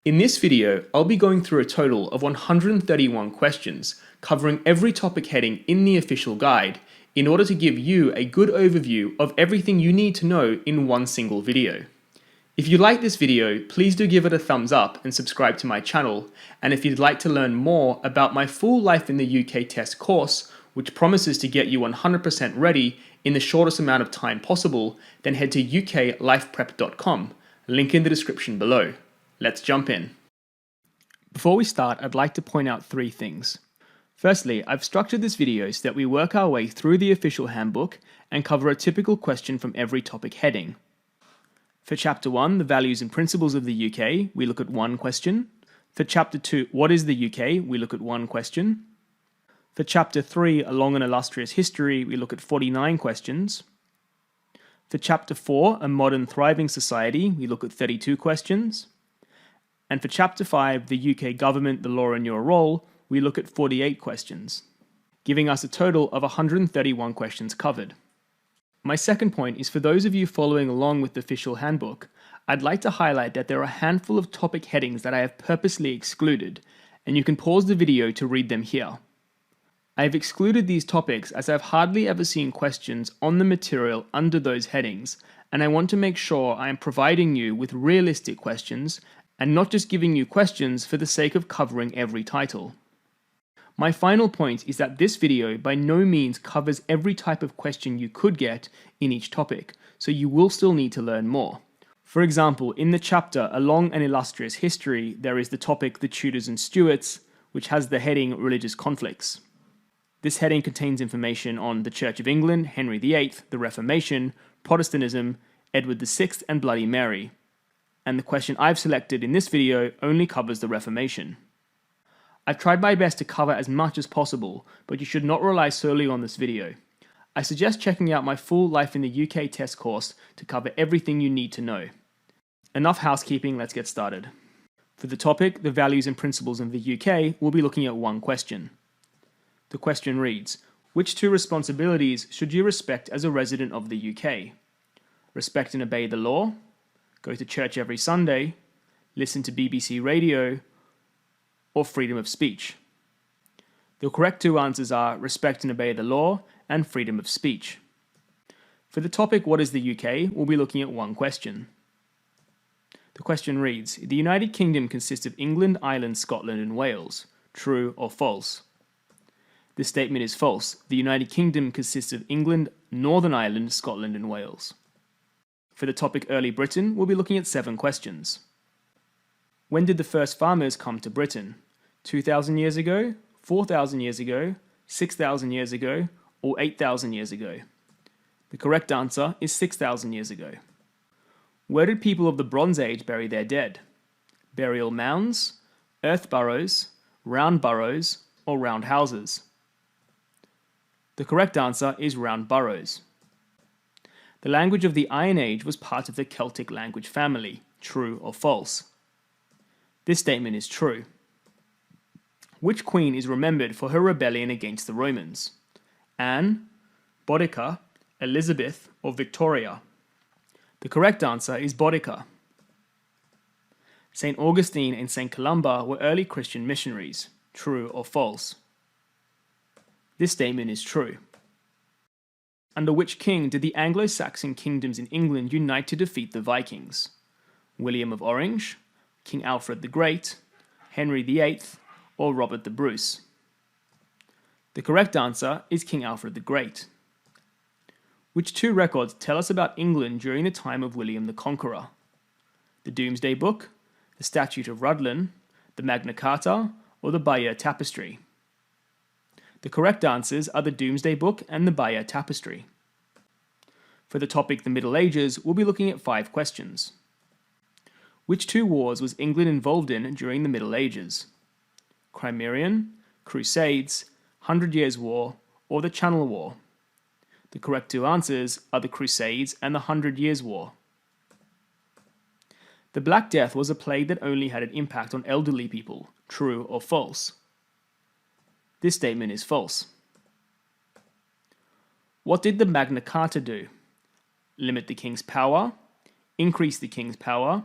In this video, I'll be going through a total of 131 questions, covering every topic heading in the official guide, in order to give you a good overview of everything you need to know in one single video. If you like this video, please do give it a thumbs up and subscribe to my channel, and if you'd like to learn more about my full Life in the UK test course, which promises to get you 100% ready in the shortest amount of time possible, then head to uklifeprep.com, link in the description below. Let's jump in. Before we start, I'd like to point out three things. Firstly, I've structured this video so that we work our way through the official handbook and cover a typical question from every topic heading. For Chapter 1, the values and principles of the UK, we look at one question. For Chapter 2, what is the UK, we look at one question. For Chapter 3, a long and illustrious history, we look at 49 questions. For Chapter 4, a modern thriving society, we look at 32 questions. And for Chapter 5, the UK government, the law and your role, we look at 48 questions, giving us a total of 131 questions covered. My second point is for those of you following along with the official handbook, I'd like to highlight that there are a handful of topic headings that I have purposely excluded, and you can pause the video to read them here. I have excluded these topics as I've hardly ever seen questions on the material under those headings, and I want to make sure I am providing you with realistic questions and not just giving you questions for the sake of covering every title. My final point is that this video by no means covers every type of question you could get in each topic, so you will still need to learn more. For example, in the chapter A Long and Illustrious History, there is the topic The Tudors and Stuarts, which has the heading Religious Conflicts. This heading contains information on the Church of England, Henry VIII, the Reformation, Protestantism, Edward VI, and Bloody Mary. And the question I've selected in this video only covers the Reformation. I've tried my best to cover as much as possible, but you should not rely solely on this video. I suggest checking out my full Life in the UK test course to cover everything you need to know. Enough housekeeping, let's get started. For the topic, the values and principles of the UK, we'll be looking at one question. The question reads, which two responsibilities should you respect as a resident of the UK? Respect and obey the law, go to church every Sunday, listen to BBC radio, or freedom of speech? The correct two answers are respect and obey the law and freedom of speech. For the topic what is the UK, we'll be looking at one question. The question reads, the United Kingdom consists of England, Ireland, Scotland and Wales. True or false? This statement is false. The United Kingdom consists of England, Northern Ireland, Scotland and Wales. For the topic Early Britain, we'll be looking at 7 questions. When did the first farmers come to Britain? 2,000 years ago, 4,000 years ago, 6,000 years ago, or 8,000 years ago? The correct answer is 6,000 years ago. Where did people of the Bronze Age bury their dead? Burial mounds, earth burrows, round burrows, or round houses? The correct answer is round burrows. The language of the Iron Age was part of the Celtic language family. True or false? This statement is true. Which queen is remembered for her rebellion against the Romans? Anne, Boudica, Elizabeth, or Victoria? The correct answer is Boudica. St. Augustine and St. Columba were early Christian missionaries. True or false? This statement is true. Under which king did the Anglo-Saxon kingdoms in England unite to defeat the Vikings? William of Orange, King Alfred the Great, Henry VIII, or Robert the Bruce? The correct answer is King Alfred the Great. Which two records tell us about England during the time of William the Conqueror? The Domesday Book, the Statute of Rhuddlan, the Magna Carta, or the Bayeux Tapestry? The correct answers are the Domesday Book and the Bayeux Tapestry. For the topic the Middle Ages, we'll be looking at 5 questions. Which 2 wars was England involved in during the Middle Ages? Crimean, Crusades, 100 Years' War, or the Channel War? The correct 2 answers are the Crusades and the 100 Years' War. The Black Death was a plague that only had an impact on elderly people. True or false? This statement is false. What did the Magna Carta do? Limit the king's power, increase the king's power,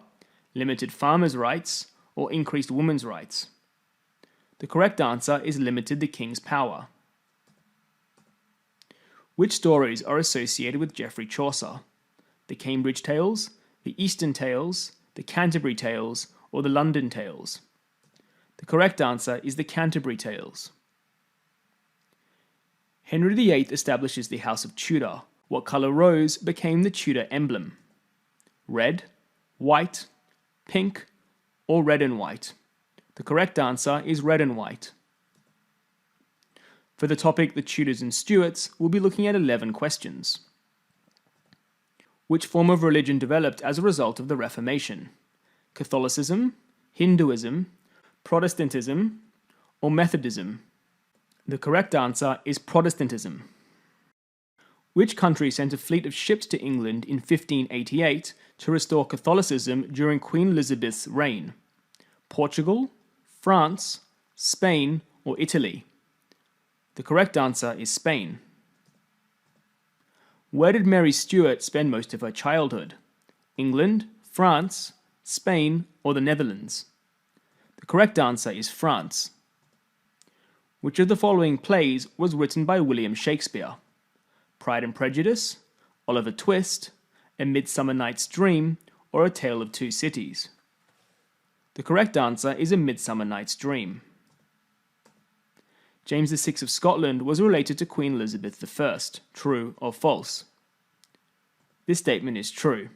limited farmers' rights, or increased women's rights? The correct answer is limited the king's power. Which stories are associated with Geoffrey Chaucer? The Cambridge Tales, the Eastern Tales, the Canterbury Tales, or the London Tales? The correct answer is the Canterbury Tales. Henry VIII establishes the House of Tudor. What colour rose became the Tudor emblem? Red, white, pink, or red and white? The correct answer is red and white. For the topic the Tudors and Stuarts, we'll be looking at 11 questions. Which form of religion developed as a result of the Reformation? Catholicism, Hinduism, Protestantism, or Methodism? The correct answer is Protestantism. Which country sent a fleet of ships to England in 1588 to restore Catholicism during Queen Elizabeth's reign? Portugal, France, Spain, or Italy? The correct answer is Spain. Where did Mary Stuart spend most of her childhood? England, France, Spain, or the Netherlands? The correct answer is France. Which of the following plays was written by William Shakespeare? Pride and Prejudice, Oliver Twist, A Midsummer Night's Dream, or A Tale of Two Cities? The correct answer is A Midsummer Night's Dream. James VI of Scotland was related to Queen Elizabeth I. True or false? This statement is true.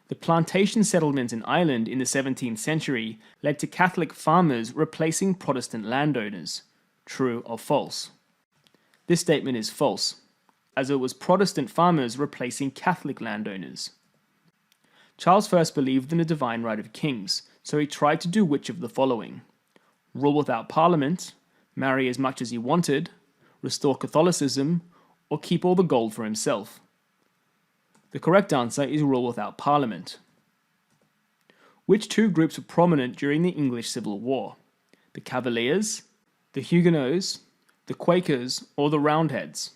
The plantation settlements in Ireland in the 17th century led to Catholic farmers replacing Protestant landowners. True or false? This statement is false, as it was Protestant farmers replacing Catholic landowners. Charles first believed in the divine right of kings, so he tried to do which of the following? Rule without parliament, marry as much as he wanted, restore Catholicism, or keep all the gold for himself? The correct answer is rule without parliament. Which two groups were prominent during the English Civil War? The Cavaliers, the Huguenots, the Quakers, or the Roundheads?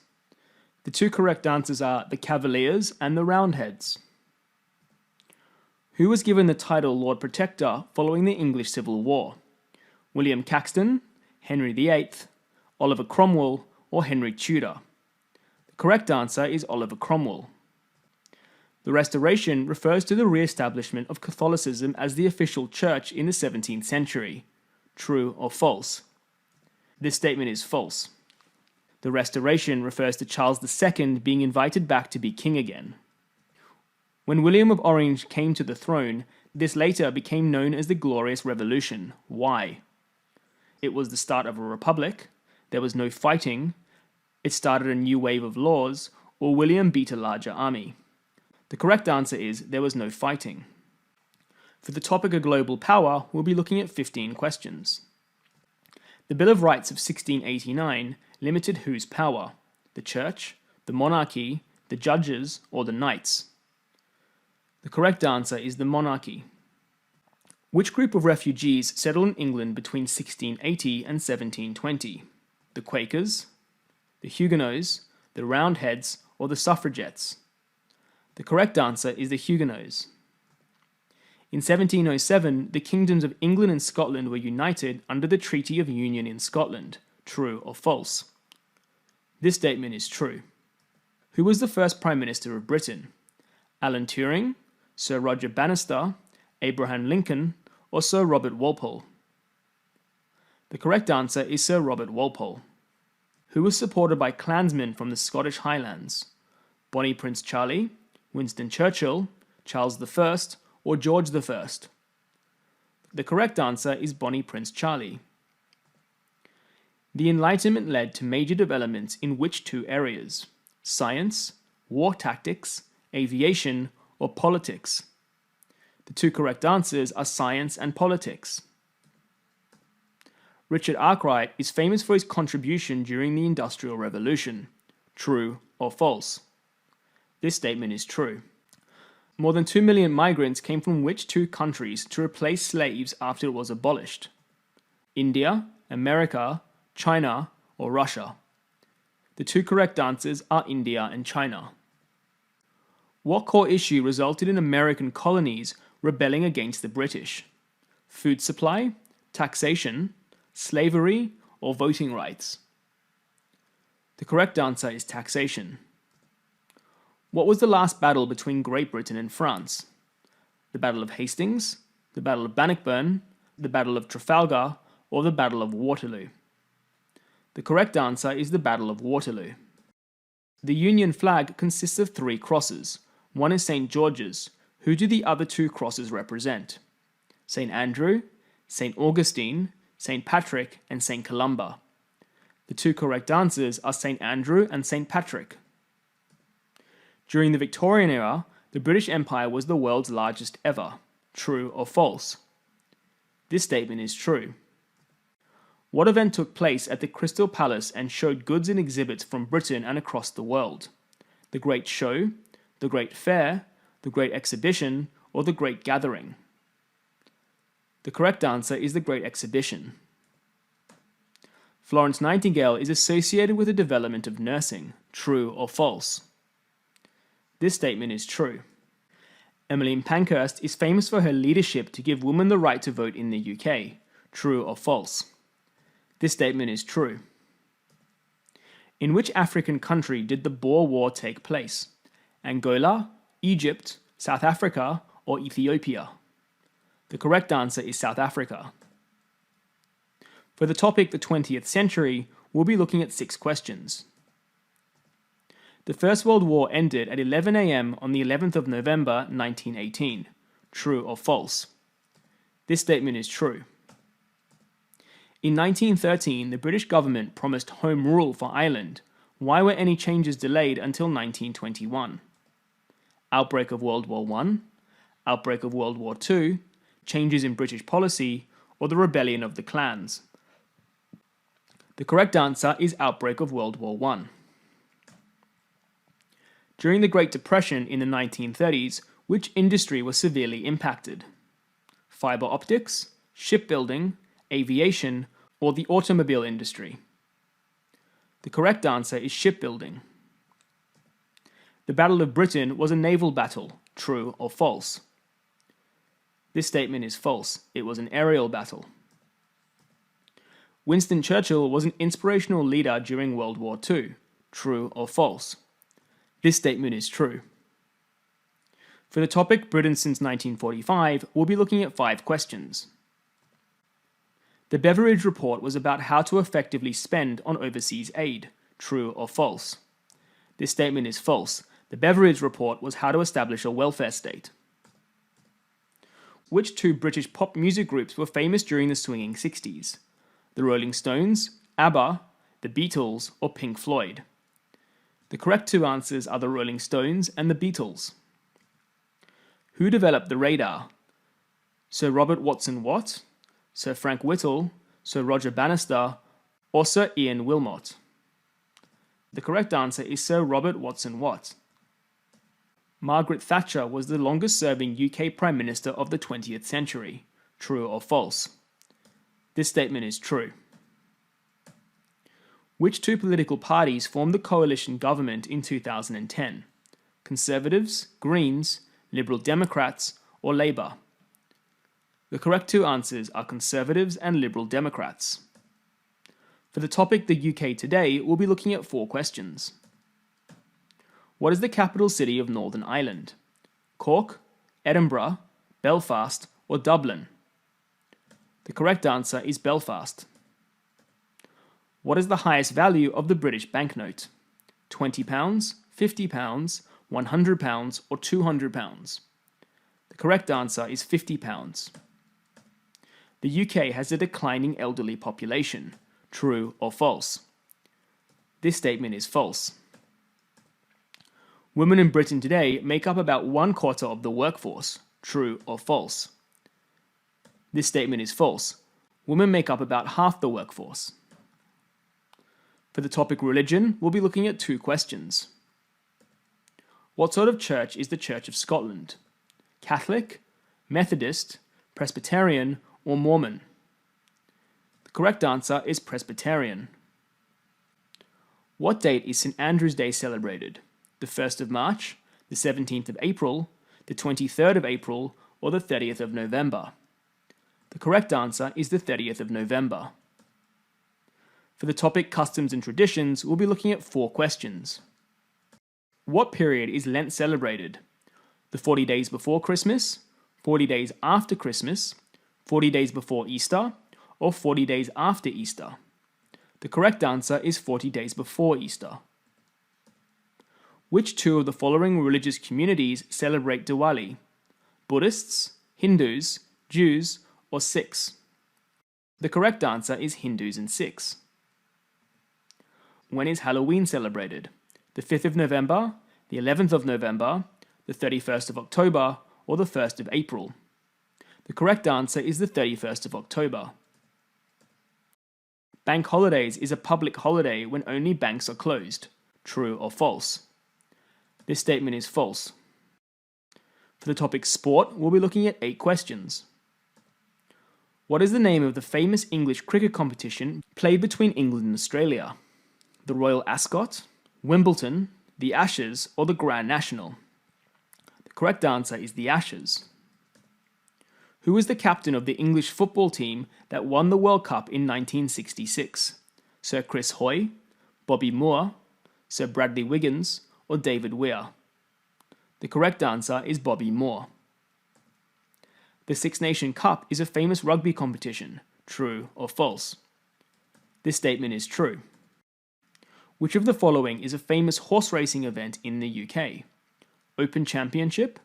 The two correct answers are the Cavaliers and the Roundheads. Who was given the title Lord Protector following the English Civil War? William Caxton, Henry VIII, Oliver Cromwell, or Henry Tudor? The correct answer is Oliver Cromwell. The Restoration refers to the re-establishment of Catholicism as the official church in the 17th century. True or false? This statement is false. The Restoration refers to Charles II being invited back to be king again. When William of Orange came to the throne, this later became known as the Glorious Revolution. Why? It was the start of a republic, there was no fighting, it started a new wave of laws, or William beat a larger army. The correct answer is there was no fighting. For the topic of global power, we'll be looking at 15 questions. The Bill of Rights of 1689 limited whose power? The church, the monarchy, the judges, or the knights? The correct answer is the monarchy. Which group of refugees settled in England between 1680 and 1720? The Quakers, the Huguenots, the Roundheads, or the Suffragettes? The correct answer is the Huguenots. In 1707, the kingdoms of England and Scotland were united under the Treaty of Union in Scotland. True or false? This statement is true. Who was the first Prime Minister of Britain? Alan Turing, Sir Roger Bannister, Abraham Lincoln, or Sir Robert Walpole? The correct answer is Sir Robert Walpole. Who was supported by clansmen from the Scottish Highlands? Bonnie Prince Charlie, Winston Churchill, Charles I, or George I? The correct answer is Bonnie Prince Charlie. The Enlightenment led to major developments in which two areas? Science, war tactics, aviation, or politics? The two correct answers are science and politics. Richard Arkwright is famous for his contribution during the Industrial Revolution. True or false? This statement is true. More than 2 million migrants came from which two countries to replace slaves after it was abolished? India, America, China, or Russia? The two correct answers are India and China. What core issue resulted in American colonies rebelling against the British? food supply, taxation, slavery, or voting rights? The correct answer is taxation. What was the last battle between Great Britain and France? The Battle of Hastings, the Battle of Bannockburn, the Battle of Trafalgar, or the Battle of Waterloo? The correct answer is the Battle of Waterloo. The Union flag consists of 3 crosses. One is St. George's. Who do the other 2 crosses represent? St. Andrew, St. Augustine, St. Patrick, and St. Columba. The 2 correct answers are St. Andrew and St. Patrick. During the Victorian era, the British Empire was the world's largest ever. True or false? This statement is true. What event took place at the Crystal Palace and showed goods and exhibits from Britain and across the world? The Great Show, the Great Fair, the Great Exhibition, or the Great Gathering? The correct answer is the Great Exhibition. Florence Nightingale is associated with the development of nursing. True or false? This statement is true. Emmeline Pankhurst is famous for her leadership to give women the right to vote in the UK. True or false? This statement is true. In which African country did the Boer War take place? Angola, Egypt, South Africa, or Ethiopia? The correct answer is South Africa. For the topic the 20th century, we'll be looking at 6 questions. The First World War ended at 11 a.m. on the 11th of November 1918. True or false? This statement is true. In 1913, the British government promised Home Rule for Ireland. Why were any changes delayed until 1921? Outbreak of World War I, outbreak of World War II, changes in British policy, or the rebellion of the clans? The correct answer is outbreak of World War I. During the Great Depression in the 1930s, which industry was severely impacted? Fiber optics, shipbuilding, aviation, or the automobile industry? The correct answer is shipbuilding. The Battle of Britain was a naval battle. True or false? This statement is false. It was an aerial battle. Winston Churchill was an inspirational leader during World War II. True or false? This statement is true. For the topic Britain since 1945, we'll be looking at 5 questions. The Beveridge Report was about how to effectively spend on overseas aid. True or false? This statement is false. The Beveridge Report was how to establish a welfare state. Which 2 British pop music groups were famous during the swinging 60s? The Rolling Stones, ABBA, the Beatles, or Pink Floyd? The correct 2 answers are the Rolling Stones and the Beatles. Who developed the radar? Sir Robert Watson Watt, Sir Frank Whittle, Sir Roger Bannister, or Sir Ian Wilmot? The correct answer is Sir Robert Watson Watt. Margaret Thatcher was the longest-serving UK Prime Minister of the 20th century. True or false? This statement is true. Which 2 political parties formed the coalition government in 2010? Conservatives, Greens, Liberal Democrats, or Labour? The correct 2 answers are Conservatives and Liberal Democrats. For the topic the UK today, we'll be looking at 4 questions. What is the capital city of Northern Ireland? Cork, Edinburgh, Belfast, or Dublin? The correct answer is Belfast. What is the highest value of the British banknote? £20, £50, £100, or £200? The correct answer is £50. The UK has a declining elderly population. True or false? This statement is false. Women in Britain today make up about 1/4 of the workforce. True or false? This statement is false. Women make up about half the workforce. For the topic religion, we'll be looking at 2 questions. What sort of church is the Church of Scotland? Catholic, Methodist, Presbyterian, or Mormon? The correct answer is Presbyterian. What date is St. Andrew's Day celebrated? The 1st of March, the 17th of April, the 23rd of April, or the 30th of November? The correct answer is the 30th of November. For the topic customs and traditions, we'll be looking at 4 questions. What period is Lent celebrated? The 40 days before Christmas, 40 days after Christmas, 40 days before Easter, or 40 days after Easter? The correct answer is 40 days before Easter. Which 2 of the following religious communities celebrate Diwali? Buddhists, Hindus, Jews, or Sikhs? The correct answer is Hindus and Sikhs. When is Halloween celebrated? The 5th of November, the 11th of November, the 31st of October, or the 1st of April? The correct answer is the 31st of October. Bank holidays is a public holiday when only banks are closed. True or false? This statement is false. For the topic sport, we'll be looking at 8 questions. What is the name of the famous English cricket competition played between England and Australia? The Royal Ascot, Wimbledon, the Ashes, or the Grand National? The correct answer is the Ashes. Who is the captain of the English football team that won the World Cup in 1966? Sir Chris Hoy, Bobby Moore, Sir Bradley Wiggins, or David Weir? The correct answer is Bobby Moore. The Six Nation Cup is a famous rugby competition. True or false? This statement is true. Which of the following is a famous horse racing event in the UK? Open Championship,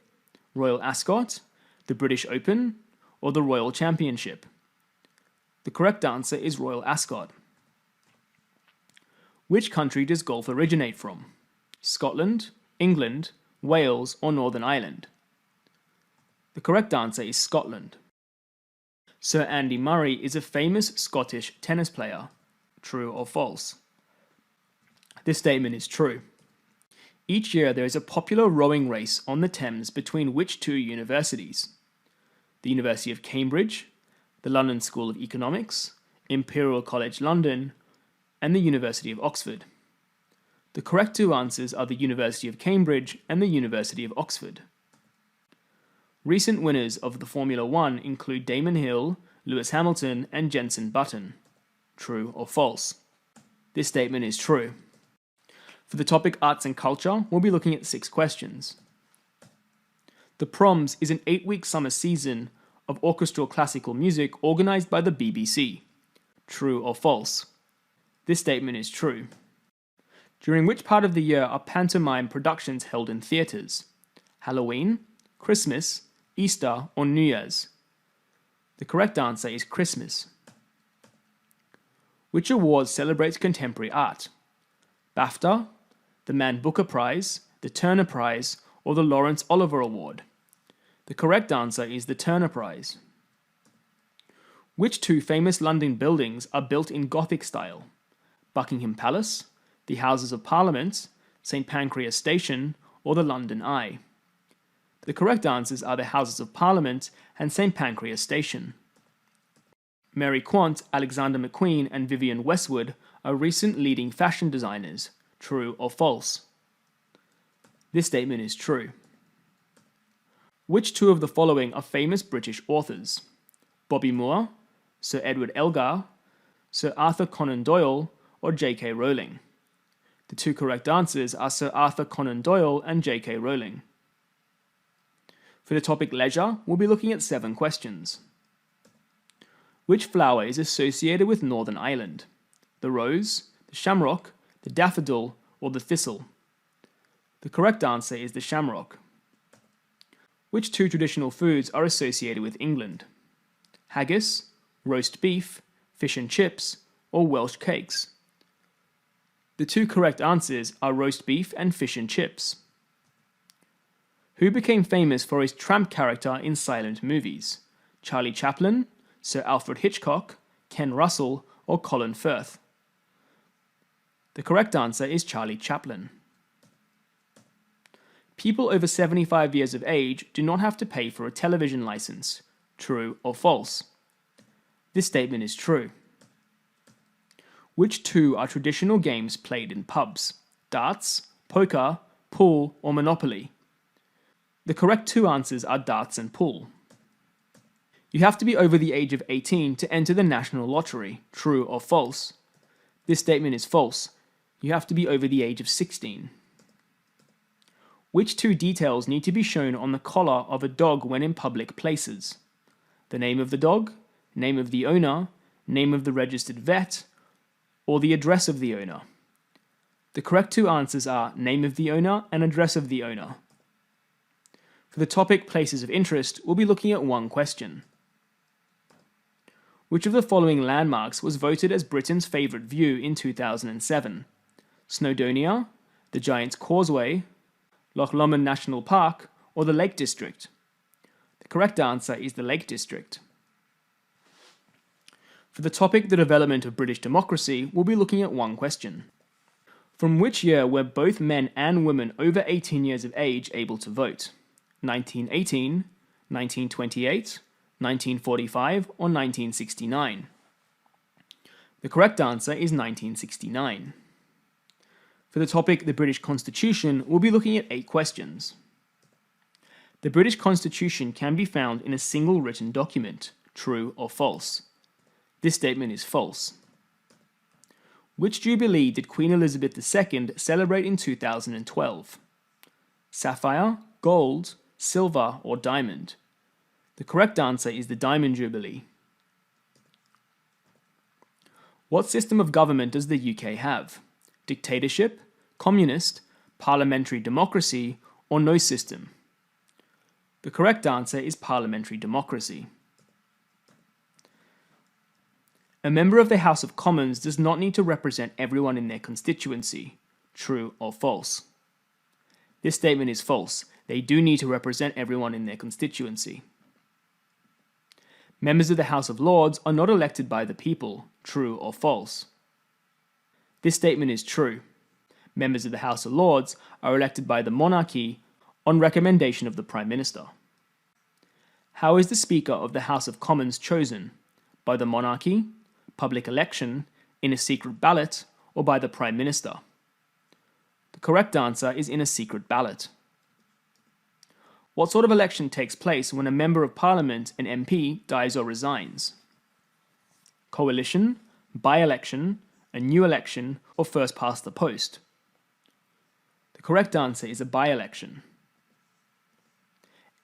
Royal Ascot, the British Open, or the Royal Championship? The correct answer is Royal Ascot. Which country does golf originate from? Scotland, England, Wales, or Northern Ireland? The correct answer is Scotland. Sir Andy Murray is a famous Scottish tennis player. True or false? This statement is true. Each year there is a popular rowing race on the Thames between which 2 universities? The University of Cambridge, the London School of Economics, Imperial College London, and the University of Oxford. The correct 2 answers are the University of Cambridge and the University of Oxford. Recent winners of the Formula 1 include Damon Hill, Lewis Hamilton, and Jenson Button. True or false? This statement is true. For the topic arts and culture, we'll be looking at 6 questions. The Proms is an 8-week summer season of orchestral classical music organised by the BBC. True or false? This statement is true. During which part of the year are pantomime productions held in theatres? Halloween, Christmas, Easter, or New Year's? The correct answer is Christmas. Which award celebrates contemporary art? BAFTA, the Man Booker Prize, the Turner Prize, or the Laurence Olivier Award? The correct answer is the Turner Prize. Which 2 famous London buildings are built in Gothic style? Buckingham Palace, the Houses of Parliament, St Pancras Station, or the London Eye? The correct answers are the Houses of Parliament and St Pancras Station. Mary Quant, Alexander McQueen, and Vivienne Westwood are recent leading fashion designers. True or false? This statement is true. Which 2 of the following are famous British authors? Bobby Moore, Sir Edward Elgar, Sir Arthur Conan Doyle, or J.K. Rowling? The 2 correct answers are Sir Arthur Conan Doyle and J.K. Rowling. For the topic leisure, we'll be looking at 7 questions. Which flower is associated with Northern Ireland? The rose, the shamrock, the daffodil, or the thistle? The correct answer is the shamrock. Which 2 traditional foods are associated with England? Haggis, roast beef, fish and chips, or Welsh cakes? The 2 correct answers are roast beef and fish and chips. Who became famous for his tramp character in silent movies? Charlie Chaplin, Sir Alfred Hitchcock, Ken Russell, or Colin Firth? The correct answer is Charlie Chaplin. People over 75 years of age do not have to pay for a television license. True or false? This statement is true. Which 2 are traditional games played in pubs? Darts, poker, pool, or Monopoly? The correct 2 answers are darts and pool. You have to be over the age of 18 to enter the national lottery. True or false? This statement is false. You have to be over the age of 16. Which two details need to be shown on the collar of a dog when in public places? The name of the dog, name of the owner, name of the registered vet, or the address of the owner? The correct two answers are name of the owner and address of the owner. For the topic places of interest, we'll be looking at one question. Which of the following landmarks was voted as Britain's favourite view in 2007? Snowdonia, the Giant's Causeway, Loch Lomond National Park, or the Lake District? The correct answer is the Lake District. For the topic the development of British democracy, we'll be looking at one question. From which year were both men and women over 18 years of age able to vote? 1918, 1928, 1945, or 1969? The correct answer is 1969. For the topic the British Constitution, we'll be looking at 8 questions. The British Constitution can be found in a single written document. True or false? This statement is false. Which Jubilee did Queen Elizabeth II celebrate in 2012? Sapphire, gold, silver, or diamond? The correct answer is the Diamond Jubilee. What system of government does the UK have? Dictatorship, communist, parliamentary democracy, or no system? The correct answer is parliamentary democracy. A member of the House of Commons does not need to represent everyone in their constituency. True or false? This statement is false. They do need to represent everyone in their constituency. Members of the House of Lords are not elected by the people. True or false? This statement is true. Members of the House of Lords are elected by the monarchy on recommendation of the Prime Minister. How is the Speaker of the House of Commons chosen? By the monarchy, public election, in a secret ballot, or by the Prime Minister? The correct answer is in a secret ballot. What sort of election takes place when a Member of Parliament, an MP, dies or resigns? Coalition, by-election, a new election, or first past the post? The correct answer is a by-election.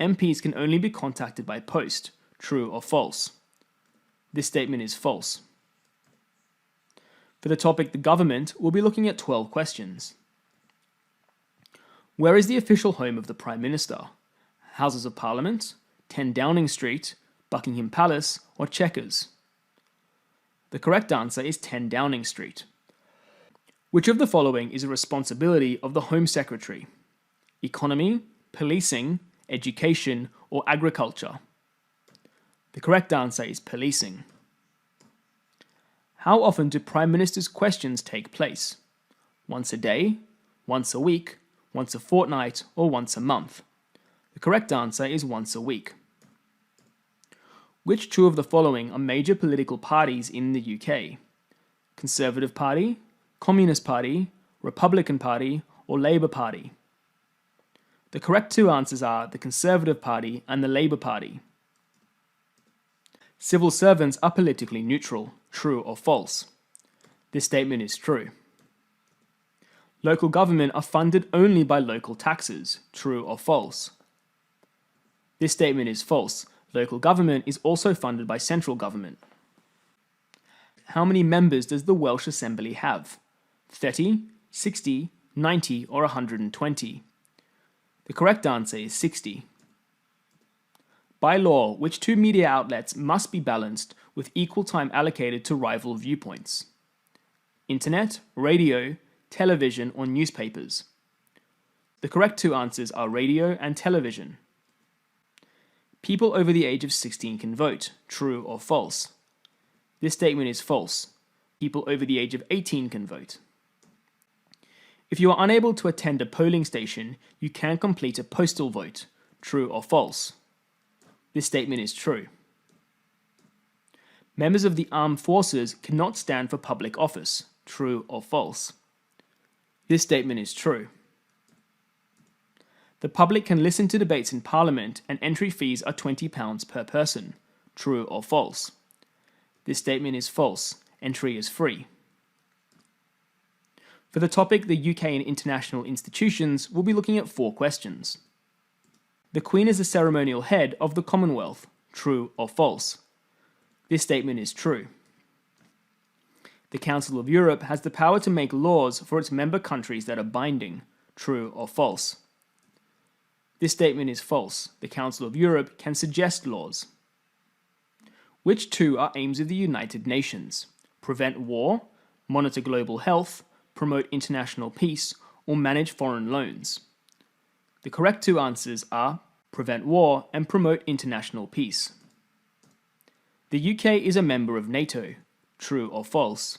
MPs can only be contacted by post. True or false? This statement is false. For the topic the government, we'll be looking at 12 questions. Where is the official home of the Prime Minister? Houses of Parliament, 10 Downing Street, Buckingham Palace, or Chequers? The correct answer is 10 Downing Street. Which of the following is a responsibility of the Home Secretary? Economy, policing, education, or agriculture? The correct answer is policing. How often do Prime Minister's questions take place? Once a day, once a week, once a fortnight, or once a month? The correct answer is once a week. Which two of the following are major political parties in the UK? Conservative Party, Communist Party, Republican Party, or Labour Party? The correct two answers are the Conservative Party and the Labour Party. Civil servants are politically neutral. True or false? This statement is true. Local government are funded only by local taxes. True or false? This statement is false. Local government is also funded by central government. How many members does the Welsh Assembly have? 30, 60, 90, or 120? The correct answer is 60. By law, which two media outlets must be balanced with equal time allocated to rival viewpoints? Internet, radio, television, or newspapers? The correct two answers are radio and television. People over the age of 16 can vote. True or false? This statement is false. People over the age of 18 can vote. If you are unable to attend a polling station, you can complete a postal vote. True or false? This statement is true. Members of the armed forces cannot stand for public office. True or false? This statement is true. The public can listen to debates in Parliament and entry fees are £20 per person. True or false? This statement is false. Entry is free. For the topic, the UK and international institutions, we'll be looking at 4 questions. The Queen is the ceremonial head of the Commonwealth. True or false? This statement is true. The Council of Europe has the power to make laws for its member countries that are binding. True or false? This statement is false. The Council of Europe can suggest laws. Which 2 are aims of the United Nations? Prevent war, monitor global health, promote international peace, or manage foreign loans? The correct 2 answers are prevent war and promote international peace. The UK is a member of NATO. True or false?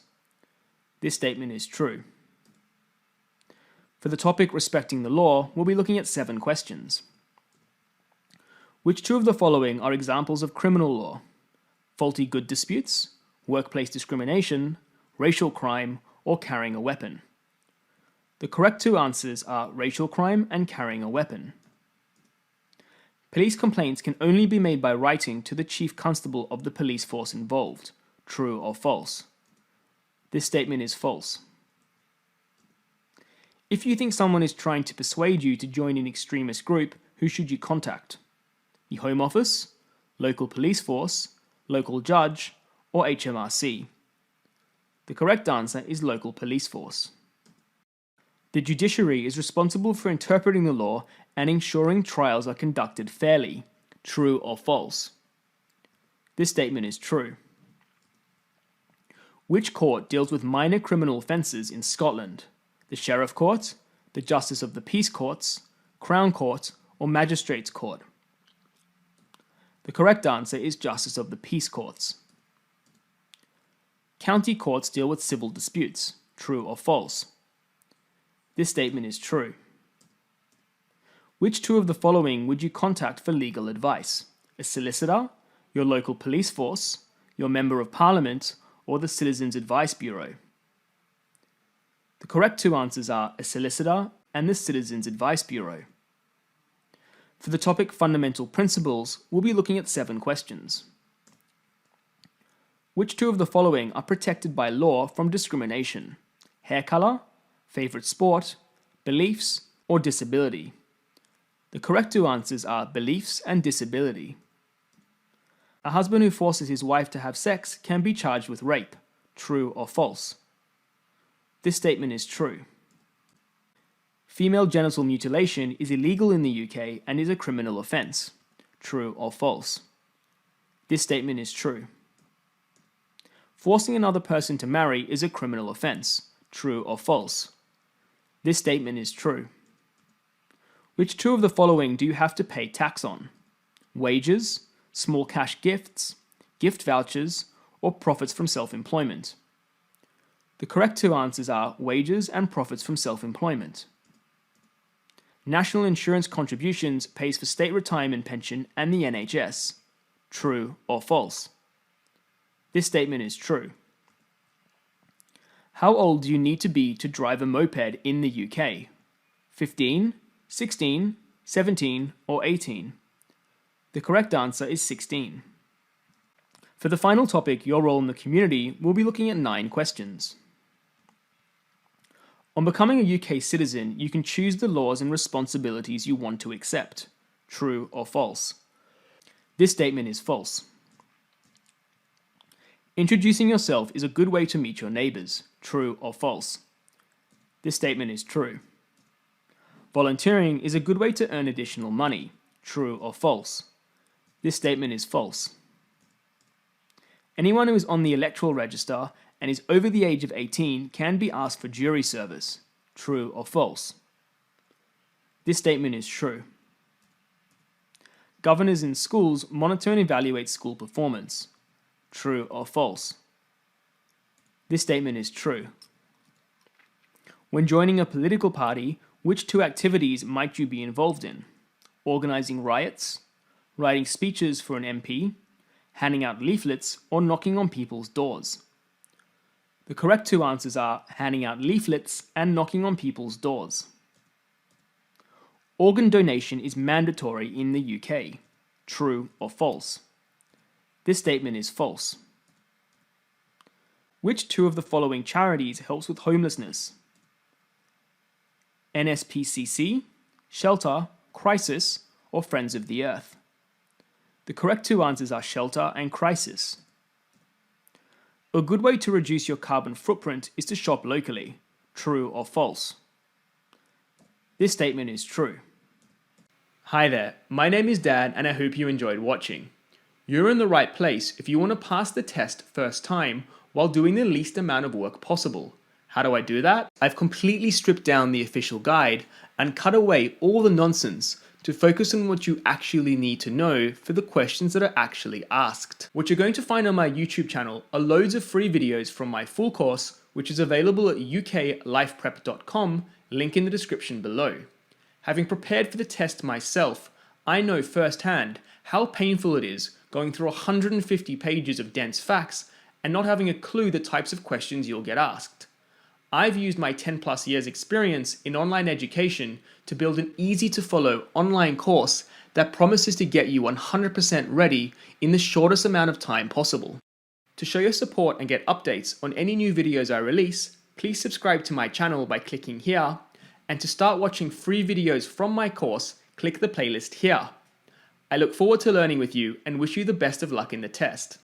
This statement is true. For the topic respecting the law, we'll be looking at 7 questions. Which 2 of the following are examples of criminal law? Faulty good disputes, workplace discrimination, racial crime, or carrying a weapon? The correct 2 answers are racial crime and carrying a weapon. Police complaints can only be made by writing to the chief constable of the police force involved. True or false? This statement is false. If you think someone is trying to persuade you to join an extremist group, who should you contact? The Home Office, local police force, local judge, or HMRC? The correct answer is local police force. The judiciary is responsible for interpreting the law and ensuring trials are conducted fairly. True or false? This statement is true. Which court deals with minor criminal offences in Scotland? The Sheriff Court, the Justice of the Peace Courts, Crown Court, or Magistrates Court? The correct answer is Justice of the Peace Courts. County courts deal with civil disputes. True or false? This statement is true. Which 2 of the following would you contact for legal advice? A solicitor, your local police force, your Member of Parliament, or the Citizens Advice Bureau? The correct 2 answers are a solicitor and the Citizens Advice Bureau. For the topic fundamental principles, we'll be looking at 7 questions. Which 2 of the following are protected by law from discrimination? Hair color, favorite sport, beliefs, or disability? The correct 2 answers are beliefs and disability. A husband who forces his wife to have sex can be charged with rape. True or false? This statement is true. Female genital mutilation is illegal in the UK and is a criminal offence. True or false? This statement is true. Forcing another person to marry is a criminal offence. True or false? This statement is true. Which 2 of the following do you have to pay tax on? Wages, small cash gifts, gift vouchers, or profits from self-employment? The correct 2 answers are wages and profits from self-employment. National insurance contributions pays for state retirement pension and the NHS. True or false? This statement is true. How old do you need to be to drive a moped in the UK? 15, 16, 17, or 18? The correct answer is 16. For the final topic, your role in the community, we'll be looking at 9 questions. On becoming a UK citizen, you can choose the laws and responsibilities you want to accept. True or false? This statement is false. Introducing yourself is a good way to meet your neighbours. True or false? This statement is true. Volunteering is a good way to earn additional money. True or false? This statement is false. Anyone who is on the electoral register and is over the age of 18 can be asked for jury service. True or false? This statement is true. Governors in schools monitor and evaluate school performance. True or false? This statement is true. When joining a political party, which 2 activities might you be involved in? Organising riots, writing speeches for an MP, handing out leaflets, or knocking on people's doors? The correct 2 answers are handing out leaflets and knocking on people's doors. Organ donation is mandatory in the UK. True or false? This statement is false. Which two of the following charities helps with homelessness? NSPCC, Shelter, Crisis, or Friends of the Earth? The correct two answers are Shelter and Crisis. A good way to reduce your carbon footprint is to shop locally. True or false? This statement is true. Hi there, my name is Dan and I hope you enjoyed watching. You're in the right place if you want to pass the test first time while doing the least amount of work possible. How do I do that? I've completely stripped down the official guide and cut away all the nonsense to focus on what you actually need to know for the questions that are actually asked. What you're going to find on my YouTube channel are loads of free videos from my full course, which is available at uklifeprep.com, link in the description below. Having prepared for the test myself, I know firsthand how painful it is going through 150 pages of dense facts and not having a clue the types of questions you'll get asked. I've used my 10+ years experience in online education to build an easy to follow online course that promises to get you 100% ready in the shortest amount of time possible. To show your support and get updates on any new videos I release, please subscribe to my channel by clicking here, and to start watching free videos from my course, click the playlist here. I look forward to learning with you and wish you the best of luck in the test.